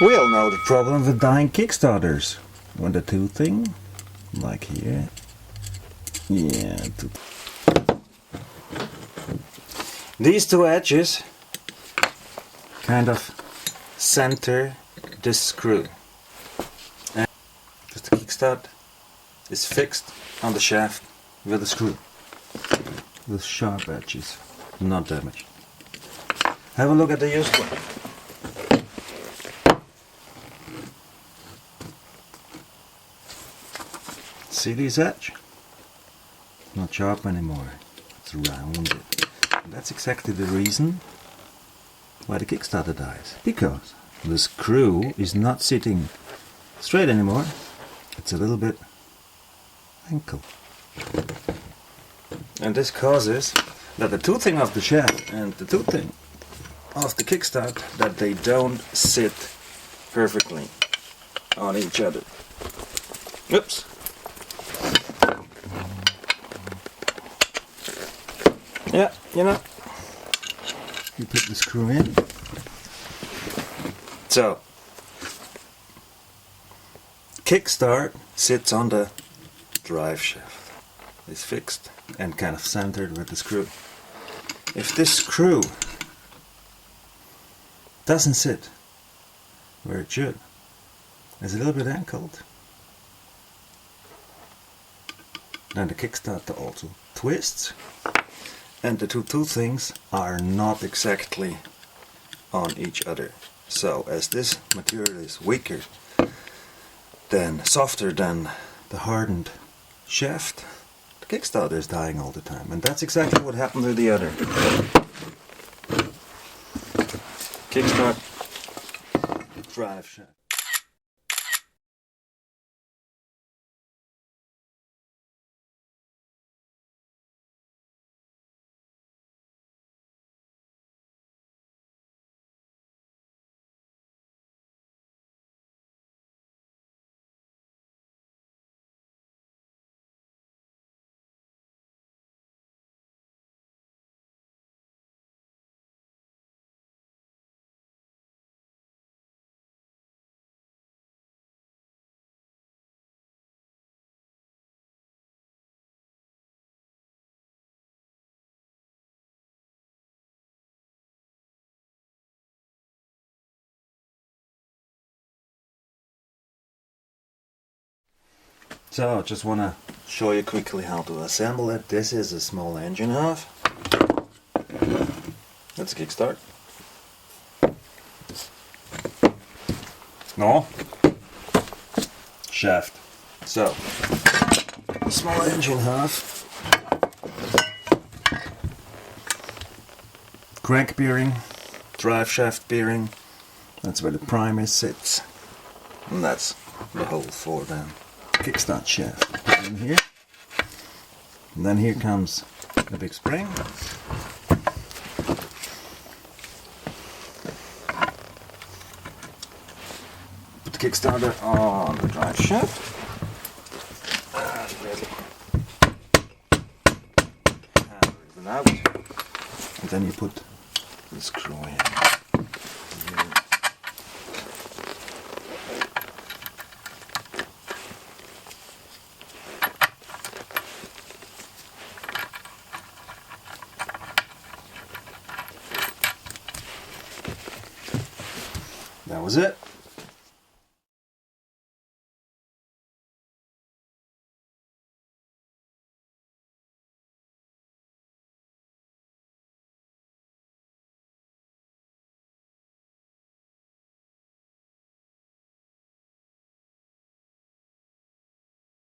We all know the problem with dying Kickstarters. When the toothing, like here, yeah, these two edges kind of center this screw. And the kickstart is fixed on the shaft with a screw, with sharp edges, not damaged. Have a look at the used one. See this edge? Not sharp anymore, it's rounded. And that's exactly the reason why the Kickstarter dies. Because the screw is not sitting straight anymore, it's a little bit ankled. And this causes that the toothing of the shaft and the toothing of the kickstart, that they don't sit perfectly on each other. Oops. Yeah, you know, you put the screw in. So, kickstart sits on the drive shaft. It's fixed and kind of centered with the screw. If this screw doesn't sit where it should, it's a little bit ankled, then the kickstarter also twists, and the two toothings are not exactly on each other. So as this material is weaker, softer than the hardened shaft, the kickstarter is dying all the time. And that's exactly what happened with the other kickstart drive shaft. So I just want to show you quickly how to assemble it. This is a small engine half. That's a kickstart. No. Shaft. So, small engine half. Crank bearing. Drive shaft bearing. That's where the primer sits. And that's the hole for the kickstart shaft. Put it in here. And then here comes the big spring. Put the kickstarter on the drive shaft. And out. And then you put the screw in. That was it.